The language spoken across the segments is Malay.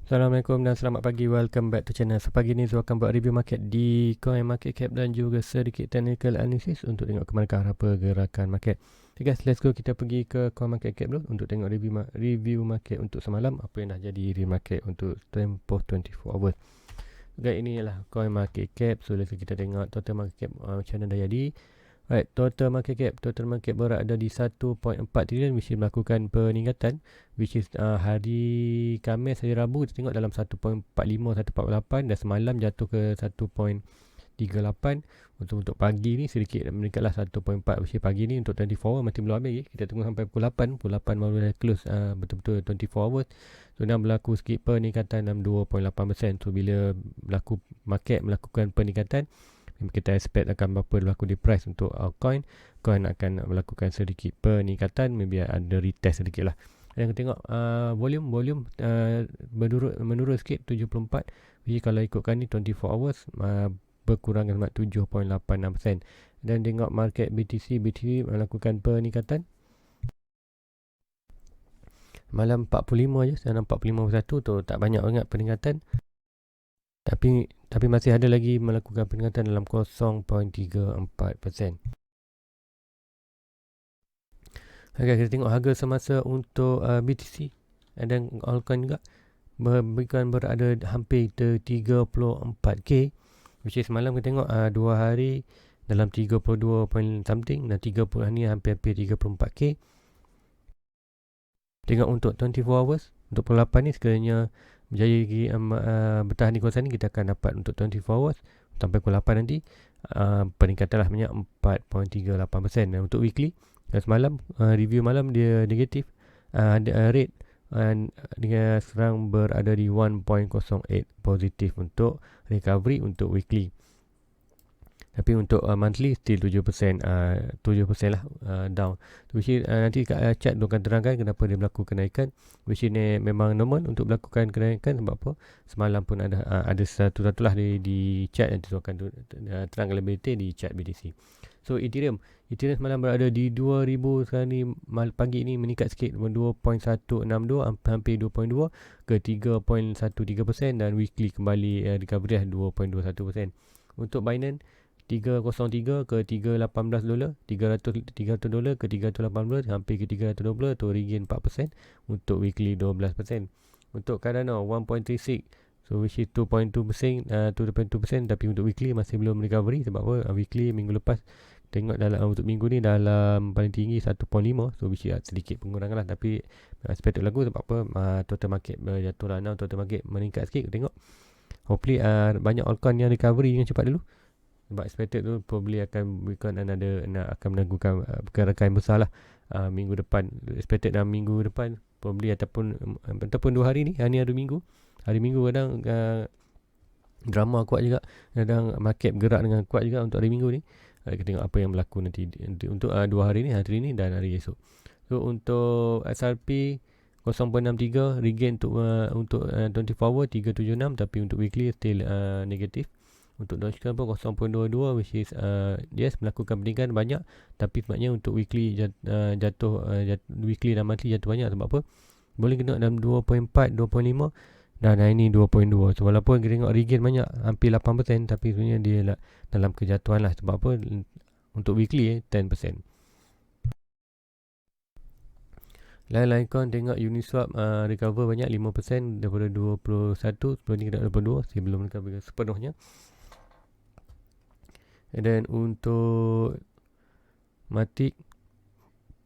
Assalamualaikum dan selamat pagi. Welcome back to channel. So, pagi ni Zul akan buat review market di coin market cap dan juga sedikit technical analysis untuk tengok ke manakah pergerakan market. Okay guys, let's go. Kita pergi ke coin market cap dulu untuk tengok review market untuk semalam. Apa yang dah jadi real market untuk tempoh 24 hours. Okay, ini ialah coin market cap. So, let's go kita tengok total market cap macam mana dah jadi. Right, total market cap berada di 1.4 trilion, which is melakukan peningkatan, which is hari Khamis, hari Rabu kita tengok dalam 1.45, 1.48 dan semalam jatuh ke 1.38. Untuk pagi ni sedikit meningkatlah 1.4, which is pagi ni untuk 24 hours masih belum habis lagi. Kita tunggu sampai pukul 8 baru dah close betul-betul 24 hours. So dah berlaku sikit peningkatan dalam 2.8%. So bila market melakukan peningkatan, kita expect akan berapa berlaku di price untuk coin akan melakukan sedikit peningkatan, maybe ada retest sedikit lah. Dan kita tengok volume menurun sikit 74, jadi kalau ikutkan ni 24 hours berkurang sebab 7.86%. Dan tengok market BTC melakukan peningkatan malam 45 je, dalam 45.1 tu tak banyak sangat peningkatan. Tapi masih ada lagi melakukan peningkatan dalam 0.34%. Okay, kita tengok harga semasa untuk BTC dan altcoin juga berada hampir 34k, which is semalam kita tengok 2 hari dalam 32 point something dan 30 hari ni hampir 34k. Tengok untuk 24 hours, untuk pukul 8 ni sekiranya berjaya bertahan di kawasan ni, kita akan dapat untuk 24 hours sampai pukul 8 nanti peningkatan lah banyak 4.38%. Dan untuk weekly, dan semalam review malam dia negatif, rate dia sekarang berada di 1.08 positif untuk recovery untuk weekly. Tapi untuk monthly still 7% lah down. Which is, nanti kat chat dia akan terangkan kenapa dia berlaku kenaikan. Which is memang normal untuk melakukan kenaikan. Sebab apa? Semalam pun ada satu lah di chat. Nanti dia akan terangkan lebih detail di chat BTC. So Ethereum semalam berada di 2000 sekarang ni, pagi ni meningkat sikit 2.162, hampir 2.2 ke 3.13%, dan weekly kembali recovery 2.21%. Untuk Binance 303 ke 318 dolar, 300 dolar ke 318, hampir ke 320 tu regain 4%. Untuk weekly 12%. Untuk Cardano 1.36, so which is 2.2%, tapi untuk weekly masih belum recovery. Sebab apa? Weekly minggu lepas tengok dalam untuk minggu ni dalam paling tinggi 1.5, so which is sedikit pengurangan lah, tapi expected lagu. Sebab apa? Total market jatuh lah, total market meningkat sikit. Tengok hopefully banyak altcoin yang recovery dengan cepat dulu. Sebab expected tu probably akan akan menangguhkan pergerakan besar lah minggu depan. Expected dalam minggu depan probably ataupun 2 hari ni. Hari Minggu kadang drama kuat juga, kadang market bergerak dengan kuat juga untuk hari Minggu ni. Kita tengok apa yang berlaku nanti untuk 2 hari ni, hari ni dan hari esok. So untuk SRP 0.63 regain untuk 24 hour 376, tapi untuk weekly still negatif. Untuk Dogecoin pun 0.22, which is yes melakukan peningkatan banyak, tapi sebenarnya untuk weekly jatuh weekly dan monthly jatuh banyak. Sebab apa? Boleh kena dalam 2.4, 2.5 dan hari ni 2.2. So walaupun kita tengok regain banyak hampir 8%, tapi sebenarnya dia dalam kejatuhan lah. Sebab apa? Untuk weekly 10%. Lain-lain coin tengok Uniswap recover banyak 5% daripada 21, sebelum ni kita 22, sebelum recover sepenuhnya. Dan untuk Matic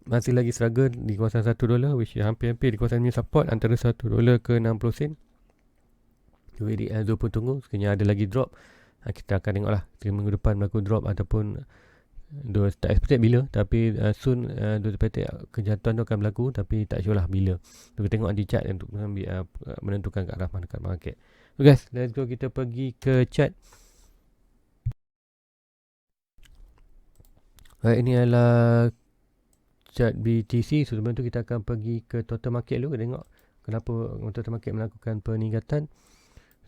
masih lagi struggle di kawasan 1 dolar, which hampir-hampir di kawasan punya support antara 1 dolar ke 60 sen. Jadi Zul pun tunggu sekiranya ada lagi drop, kita akan tengok lah minggu depan berlaku drop ataupun tak expected bila, tapi soon expected kejatuhan tu akan berlaku, tapi tak sure lah bila. So, kita tengok di chart untuk menentukan ke arah mana kat market. So guys, let's go kita pergi ke chart. Ini adalah chart BTC. So sebelum tu kita akan pergi ke total market dulu, tengok kenapa total market melakukan peningkatan.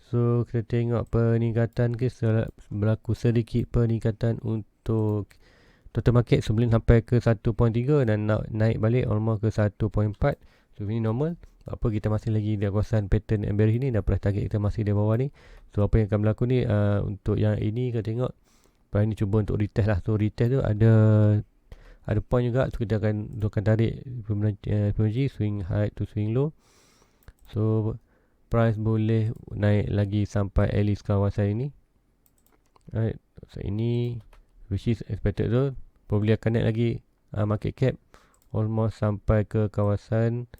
So kita tengok peningkatan berlaku sedikit peningkatan untuk total market sebelum sampai ke 1.3 dan naik balik almost ke 1.4. So ini normal. Apa kita masih lagi di kawasan pattern and bearish ni, dan price target kita masih di bawah ni. So apa yang akan berlaku ni, untuk yang ini kita tengok price ni cuba untuk retest lah. So retest tu ada point juga. So kita akan tarik Fibonacci swing high to swing low. So price boleh naik lagi sampai at least kawasan ini. Right. So ini which is expected tu. Probably akan naik lagi market cap almost sampai ke kawasan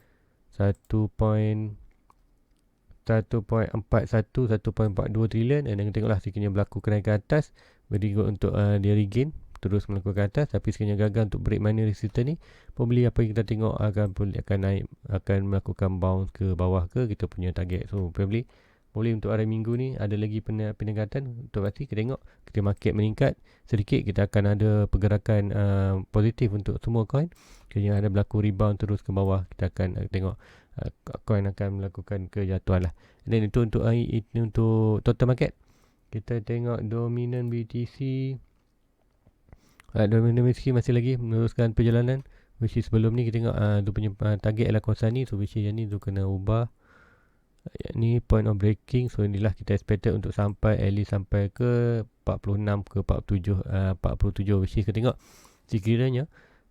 1.41 1.42 trilion. And then tengoklah sekiranya berlaku kenaikan atas, very good untuk dia regain, terus melakukan atas. Tapi sekiranya gagal untuk break minor resistance ni, probably apa yang kita tengok akan naik, akan melakukan bounce ke bawah ke kita punya target. So probably boleh untuk hari minggu ni ada lagi peningkatan. Untuk pasti kita tengok kita market meningkat sedikit, kita akan ada pergerakan positif untuk semua coin. Kerana ada berlaku rebound terus ke bawah, kita akan tengok coin akan melakukan kejatuhan lah. Dan itu untuk total market. Kita tengok dominant BTC. Dominant BTC masih lagi meneruskan perjalanan, which is sebelum ni kita tengok tu punya target adalah kawasan ni. So which is yang ni tu kena ubah. Ni point of breaking. So inilah kita expected untuk sampai at least sampai ke 46 ke 47, which is kita tengok sekiranya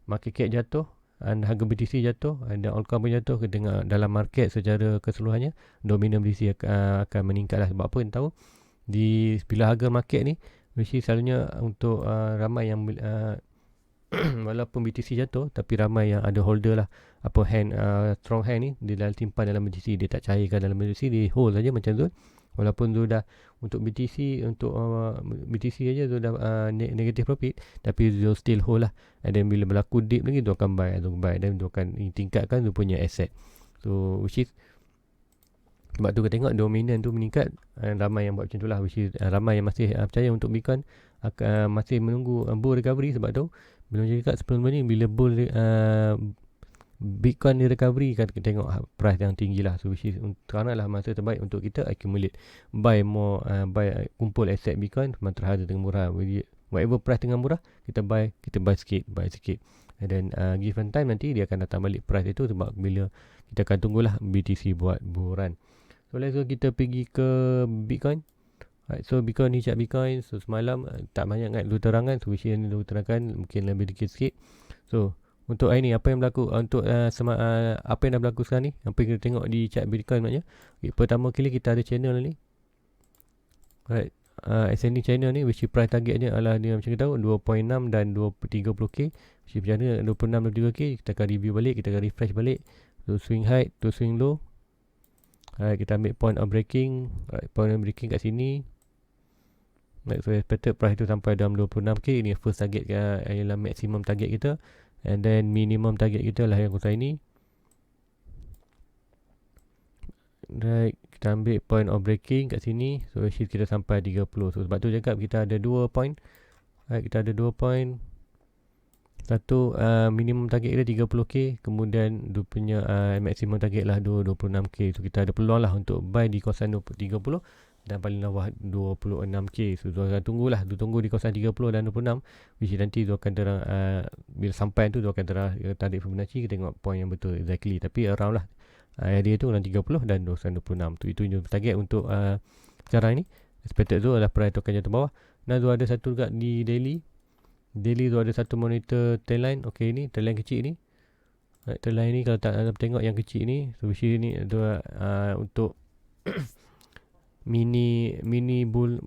market cap jatuh dan harga BTC jatuh dan altcoin pun jatuh, kita tengok dalam market secara keseluruhannya dominant BTC akan meningkat lah. Sebab apa kita tahu bila harga market ni, which is selalunya untuk ramai yang walaupun BTC jatuh, tapi ramai yang ada holder lah, apa hand, strong hand ni dia dah simpan dalam BTC, dia tak cairkan dalam BTC, dia hold saja macam tu. Walaupun tu dah untuk BTC, untuk BTC aja tu dah negative profit, tapi dia still hold lah. And then bila berlaku dip lagi, tu akan buy dan tu akan tingkatkan tu punya asset. So which is sebab tu kita tengok dominant tu meningkat, ramai yang buat macam tu lah, which is ramai yang masih percaya untuk Bitcoin masih menunggu bull recovery. Sebab tu belum cakap sebelum ni, bila bull Bitcoin di recovery kan kita tengok price yang tinggi lah. So which is sekarang lah masa terbaik untuk kita accumulate, buy more, kumpul aset Bitcoin sementara harga tengah murah. Whatever price tengah murah, kita buy sikit. And then given time nanti dia akan datang balik price itu, sebab bila kita akan tunggulah BTC buat bull run. So let's go kita pergi ke Bitcoin. Right, so Bitcoin ni chart Bitcoin. So semalam tak banyak kan dulu terangan. So which is ni dulu terangkan mungkin lebih dikit sikit. So untuk hari ni apa yang berlaku, untuk apa yang dah berlaku sekarang ni, apa yang kita tengok di chart Bitcoin maknanya, pertama kali kita ada channel ni. Right, ascending channel ni, which price targetnya adalah dia macam kita tahu 2.6 dan 30k. Which macam mana 26 dan 30k, kita akan review balik, kita akan refresh balik. So swing high to swing low. Right, kita ambil point of breaking. Right, point of breaking kat sini. Right, so expected price tu sampai dalam 26k. Ini first target ialah maximum target kita. And then minimum target kita lah yang kuasa ini. Right, kita ambil point of breaking kat sini. So which kita sampai 30. So sebab tu cakap kita ada 2 point. Right, kita ada 2 point. Satu minimum target kita 30k, kemudian dia punya maximum target lah 26k. So kita ada peluang lah untuk buy di kawasan 30 dan paling bawah 26k. So tu akan tunggulah, tunggu di kawasan 30 dan 26, which nanti tu akan terang, bila sampai tu akan terang tarik Fibonacci, kita tengok point yang betul exactly. Tapi around lah area tu dalam 30 dan 26 tu, itu target untuk sekarang ni. Expected tu adalah price tu akan jatuh bawah. Dan tu ada satu juga di daily tu ada satu monitor trendline. Okay, ni trendline kecil ni. Trendline ni kalau tak tengok yang kecil ni, so which ni ada untuk mini bull,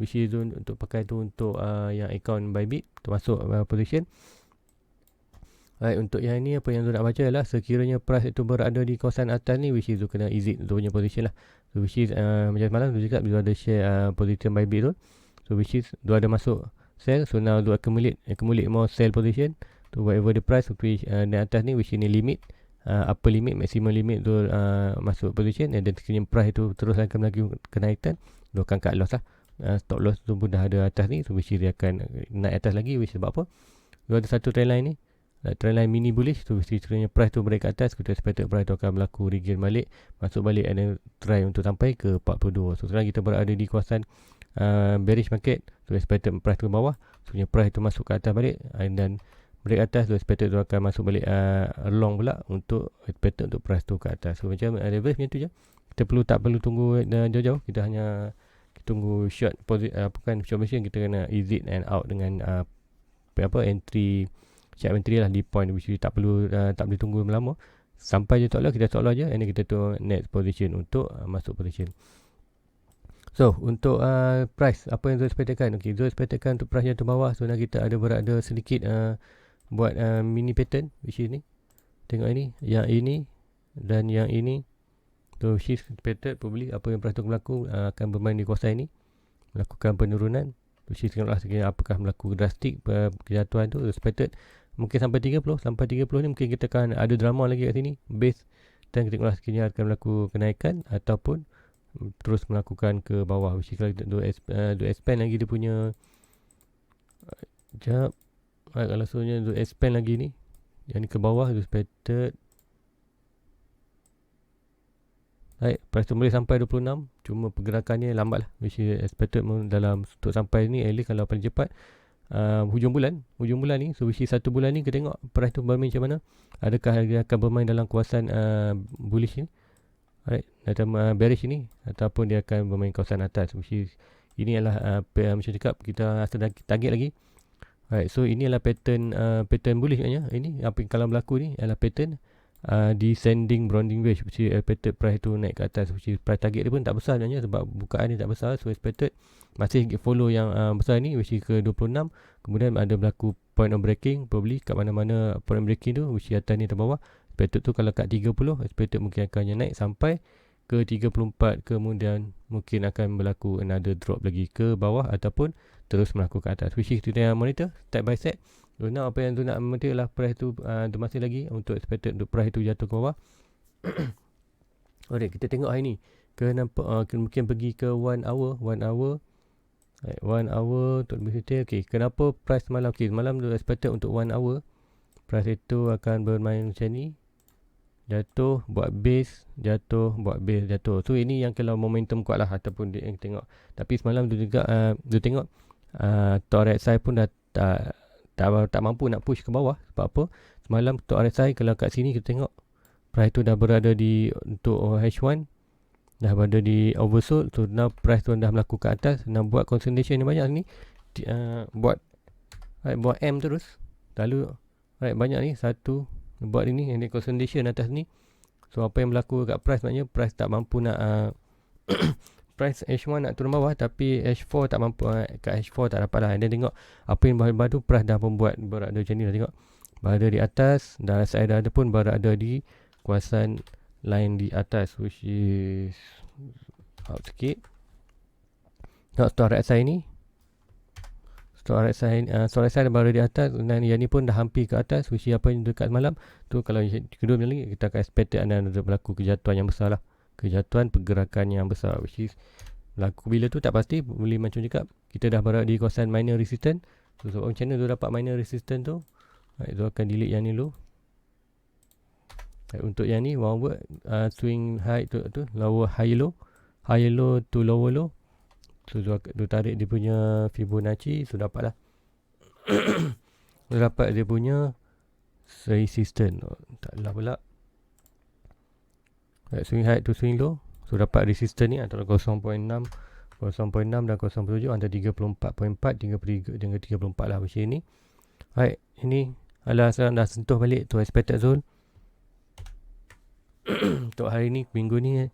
which is untuk pakai tu untuk yang account Bybit termasuk position. Right, untuk yang ni apa yang tu nak baca adalah sekiranya price itu berada di kawasan atas ni, which is tu kena exit tu punya position lah. So which is macam malam tu cakap bila ada share position Bybit tu, so which is tu ada masuk sell. So now tu accumulate more sell position to whatever the price, which di atas ni, which ini limit, upper limit, maximum limit tu masuk position. And then sekiranya price tu terus akan lagi kenaikan, tu akan cut loss lah. Stop loss tu pun dah ada atas ni, so which dia akan naik atas lagi. Which sebab apa, tu ada satu trendline ni, trendline mini bullish tu, sekiranya price tu break ke atas, kita expected price tu akan berlaku regain balik, masuk balik and then try untuk sampai ke 42. So sekarang kita berada di kawasan bearish market. So expected price tu ke bawah, so price tu masuk ke atas balik dan break atas, tu expected tu akan masuk balik long pula untuk expected untuk price tu ke atas. So macam reverse macam tu je. Kita tak perlu tunggu jauh-jauh, kita hanya tunggu short bukan short position, kita kena exit and out dengan entry, siap entry lah di point, which tak boleh tunggu lama. Sampai je stop loss, kita stop loss je, and then kita tu next position untuk masuk position. So untuk price, apa yang Zul expectkan? Okay, Zul expectkan untuk price jatuh bawah. So kita ada berada sedikit buat mini pattern, which is ni. Tengok ini, yang ini dan yang ini. So she's expected probably apa yang price tu berlaku akan bermain di kawasan ini, melakukan penurunan. So she's tengoklah apakah berlaku drastik kejatuhan tu. Expected mungkin sampai 30 ni mungkin kita akan ada drama lagi kat sini base, dan kita tengoklah sekiranya akan berlaku kenaikan ataupun terus melakukan ke bawah. Which is kalau kita expand lagi dia punya sekejap. Kalau sebenarnya untuk expand lagi ni, yang ni ke bawah, expected Right, price tu boleh sampai 26, cuma pergerakannya lambat lah, which is expected dalam untuk sampai ni at least kalau paling cepat hujung bulan ni. So which is 1 bulan ni kita tengok price tu bermain macam mana. Adakah dia akan bermain dalam kawasan bullish ni, right, atau bearish ni, ataupun dia akan bermain kawasan atas, which is ini adalah macam cakap, kita rasa target lagi. Right, so ini adalah pattern bullish katnya. Ini apa yang kalau berlaku ni adalah pattern descending bonding wedge, which is expected price tu naik ke atas, which is price target dia pun tak besar sebenarnya sebab bukaan dia tak besar. So expected masih follow yang besar ni, which is ke 26. Kemudian ada berlaku point of breaking, probably kat mana-mana point of breaking tu, which is atas ni atau bawah. Expected tu kalau kat 30, expected mungkin akan naik sampai ke 34, kemudian mungkin akan berlaku another drop lagi ke bawah ataupun terus melakukan atas, which is kita monitor step by step. So now apa yang tu nak monitor lah price tu masih lagi untuk expected untuk price tu jatuh ke bawah. Alright, kita tengok hari ni kenapa mungkin pergi ke 1 hour. Right, 1 hour untuk lebih detail. Okay, kenapa price malam? Okay, malam tu expected untuk 1 hour price itu akan bermain macam ni, jatuh, buat base, jatuh, buat base, jatuh. So ini yang kalau momentum kuat lah ataupun dia yang tengok. Tapi semalam tu juga dia tengok top RSI pun dah tak mampu nak push ke bawah. Sebab apa? Semalam top RSI kalau kat sini kita tengok price tu dah berada di untuk H1, dah berada di oversold. So now price tu dah melakukan atas, nak buat consolidation yang banyak ni, buat M terus. Lalu banyak ni satu buat ini, yang consolidation atas ni. So apa yang berlaku kat price, maknanya price tak mampu nak price H1 nak turun bawah, tapi H4 tak mampu. Kat H4 tak dapat lah. Dan tengok apa yang baru price dah membuat berada macam ni lah. Tengok berada di atas, dan RSI dah ada pun berada di kawasan line di atas, which is out sikit. Tengok stop RSI ni, stop RSI dah berada di atas, dan yang ni pun dah hampir ke atas, which is apa yang dekat malam tu. Kalau kedua ni kita akan expect ada berlaku kejatuhan yang besar lah, kejatuhan pergerakan yang besar, which is berlaku bila tu tak pasti. Boleh macam cakap kita dah berada di kawasan minor resistance. So sebab macam mana tu dapat minor resistance tu, tu akan delete yang ni dulu. Untuk yang ni downward swing high tu lower high low to lower low. So tu tarik dia punya Fibonacci, so dapat lah dapat dia punya resistance. Taklah pula swing high to swing low. So dapat resistance ni antara 0.6 dan 0.7 antara 34.4 dengan 34 lah macam ni. Right, ini adalah sekarang dah sentuh balik tu expected zone. Untuk hari ni, minggu ni,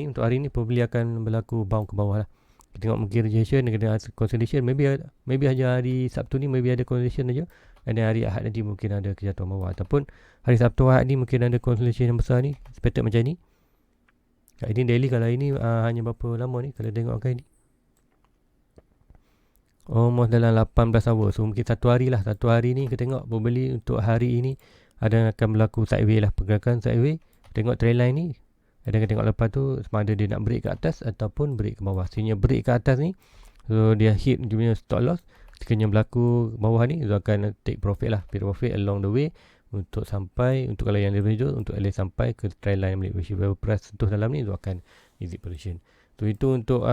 untuk hari ni probably akan berlaku bounce ke bawah lah. Kita tengok mungkin rejection dengan consolidation. Maybe aja hari Sabtu ni maybe ada consolidation aja, dan hari Ahad nanti mungkin ada kejatuhan bawah, ataupun hari Sabtu Ahad ni mungkin ada consolidation yang besar ni, expected macam ni. Ini daily, kalau ini hanya berapa lama ni kalau tengok kan ni, almost dalam 18 hour. So mungkin satu hari ni kita tengok probably untuk hari ini ada akan berlaku sideways lah, pergerakan sideways. Tengok trend line ni, dan kita tengok lepas tu sama ada dia nak break ke atas ataupun break ke bawah. Sebenarnya break ke atas ni, so dia hit dia punya stop loss. Sekiranya berlaku bawah ni, so akan take profit lah, take profit along the way untuk sampai, untuk kalau yang leverage untuk sampai ke trend line balik, which is price sentuh dalam ni, so akan exit position. So itu untuk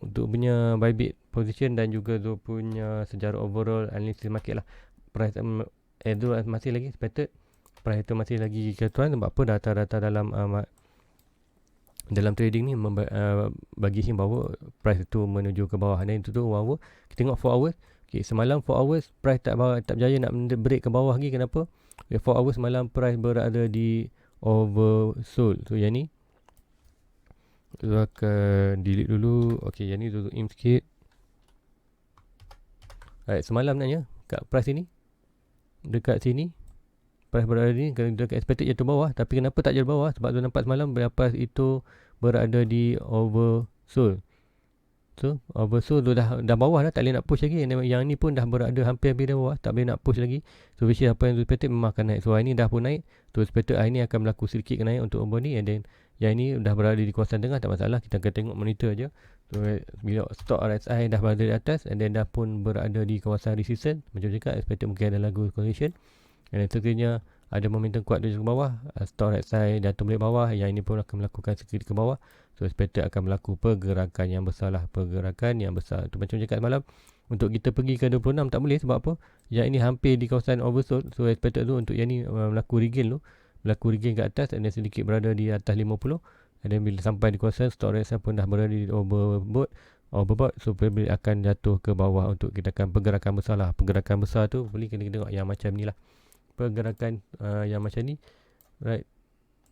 punya buy bid position dan juga tu punya sejarah overall analysis market lah. Price itu masih lagi expected price itu masih lagi kejatuhan. Sebab apa, data-data dalam trading ni bagi him bahawa price itu menuju ke bawah. Dan itu tu bahawa kita tengok 4 hours. Semalam 4 hours price tak berjaya nak break ke bawah lagi. Kenapa? 4 hours semalam price berada di oversold. So yang ni akan delete dulu. Yang ni zoom in sikit. Semalam naknya kat price ini, dekat sini price berada ni dekat expected jatuh bawah. Tapi kenapa tak jatuh bawah? Sebab tu nampak semalam price itu berada di oversold. So oversold tu dah bawah dah, tak boleh nak push lagi. Yang ni pun dah berada hampir-hampir di bawah, tak boleh nak push lagi. So which is apa yang expected memang akan naik. So hari ni dah pun naik. So expected hari ni akan berlaku sedikit naik untuk body. And then yang ni dah berada di kawasan tengah, tak masalah. Kita akan tengok monitor je. So bila stock RSI dah berada di atas and then dah pun berada di kawasan resistance, macam cakap expected mungkin ada lagu correction. Dan sekiranya ada momentum kuat ke bawah, stock RSI jatuh balik bawah, yang ini pun akan melakukan sedikit ke bawah. So expected akan berlaku pergerakan yang besar lah. Pergerakan yang besar tu macam cakap semalam, untuk kita pergi ke 26 tak boleh. Sebab apa? Yang ini hampir di kawasan oversold. So expected tu untuk yang ni berlaku regain ke atas dan sedikit berada di atas 50. Dan bila sampai di kawasan stock RSI pun dah berada di overbought. So probably akan jatuh ke bawah untuk kita akan pergerakan besar lah. Pergerakan besar tu boleh kena tengok yang macam ni lah. Pergerakan yang macam ni, right?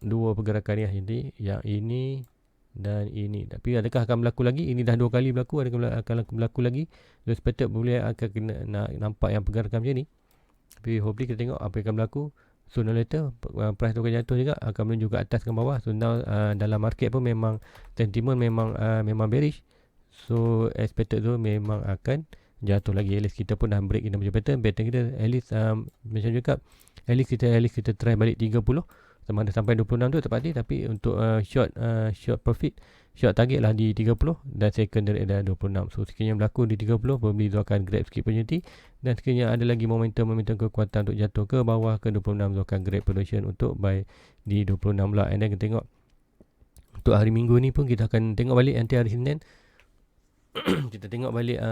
Dua pergerakan ni lah. Jadi yang ini dan ini. Tapi adakah akan berlaku lagi? Ini dah 2 kali berlaku. Adakah akan berlaku lagi? So expected boleh akan kena nampak yang pergerakan macam ni. Tapi hopefully kita tengok apa yang akan berlaku. Sooner or later price tu akan jatuh juga, akan menuju ke atas ke bawah. So now dalam market pun memang sentiment memang bearish. So expected tu memang akan jatuh lagi. At least kita pun dah break, kita macam pattern kita at least macam cakap, at least kita try balik 30. Sama ada sampai 26 tu tak pasti. Tapi untuk short profit, short target lah di 30 dan secondary adalah 26. So sekiranya berlaku di 30, probably tu akan grab sikit opportunity. Dan sekiranya ada lagi momentum kekuatan untuk jatuh ke bawah ke 26, tu akan grab position untuk buy di 26 pula. And then kita tengok untuk hari Minggu ni pun kita akan tengok balik nanti hari Senin. Kita tengok balik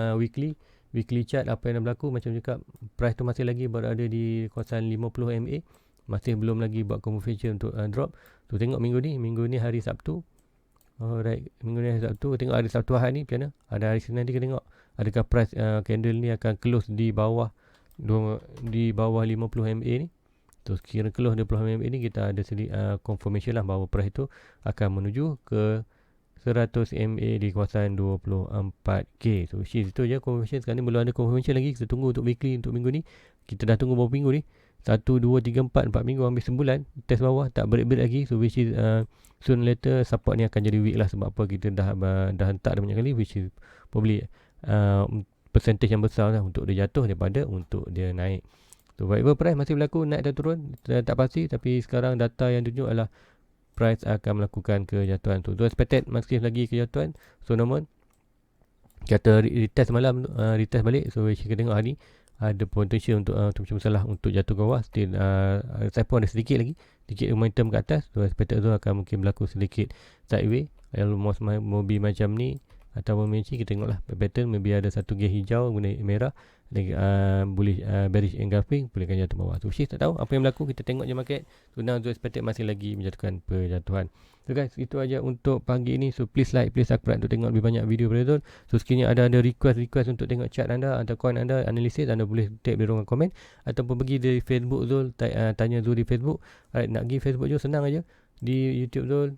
weekly chart apa yang dah berlaku. Macam cakap, price tu masih lagi berada di kawasan 50 MA, masih belum lagi buat confirmation untuk drop. So tengok minggu ni hari Sabtu. Alright, minggu ni hari Sabtu. Tengok hari Sabtu Ahad ni macam mana. Ada hari Senin nanti kita tengok adakah price candle ni akan close di bawah 50 MA ni. So kira close 50 MA ni, kita ada confirmation lah bahawa price itu akan menuju ke 100 MA di kawasan 24K. So itu je confirmation. Sekarang ni belum ada confirmation lagi. Kita tunggu untuk weekly untuk minggu ni. Kita dah tunggu berapa minggu ni? 1, 2, 3, 4 minggu, hampir sebulan test bawah tak break lagi. So which is soon later support ni akan jadi weak lah. Sebab apa? Kita dah hentak dah banyak kali, which is probably percentage yang besar lah untuk dia jatuh daripada untuk dia naik. So whatever price masih berlaku naik dan turun, tak pasti. Tapi sekarang data yang tunjuk adalah price akan melakukan kejatuhan tu. So expected masih lagi kejatuhan. So namun kata retest malam, retest balik. So kita tengok hari ni ada potential untuk macam masalah untuk jatuh ke bawah. Still saya pun ada sedikit momentum ke atas. So expected tu akan mungkin berlaku sedikit sideways, almost mobil macam ni ataupun menci. Kita tengoklah pattern, maybe ada satu gear hijau guna merah, boleh bearish engulfing, boleh kan jatuh bawah. So tak tahu apa yang berlaku, kita tengok je market. So now tu expected masih lagi menjatuhkan perjatuhan. So guys, itu aja untuk pagi ini. So please like, please subscribe untuk tengok lebih banyak video pada Zul. So sekiranya ada request untuk tengok chart anda atau coin anda, analisis, anda boleh tag di ruangan komen ataupun pergi di Facebook Zul, tanya Zul di Facebook. Alright, nak pergi Facebook je senang aja. Di YouTube Zul,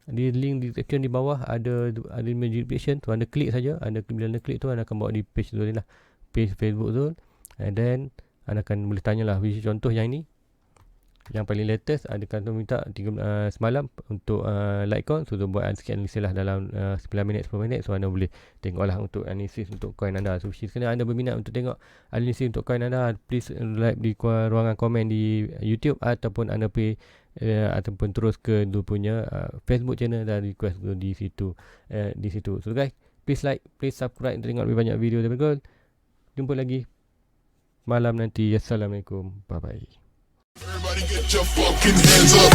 di link di description di bawah ada description tu, anda klik saja. Bila anda klik tu, anda akan bawa di page Zul ni lah, page Facebook Zul. And then anda akan boleh tanyalah, contoh yang ini yang paling latest, adakah tu minta semalam untuk Litecoin. So tu buat sikit analisis lah dalam 9 minit 10 minit. So anda boleh tengoklah untuk analisis untuk coin anda. So sekiranya anda berminat untuk tengok analisis untuk coin anda, please like di ruangan komen di YouTube ataupun anda pergi ataupun terus ke dia punya Facebook channel dan request di situ. So guys, please like, please subscribe untuk tengok lebih banyak video daripada Gold. Jumpa lagi malam nanti. Assalamualaikum. Bye bye. Everybody get your fucking hands up.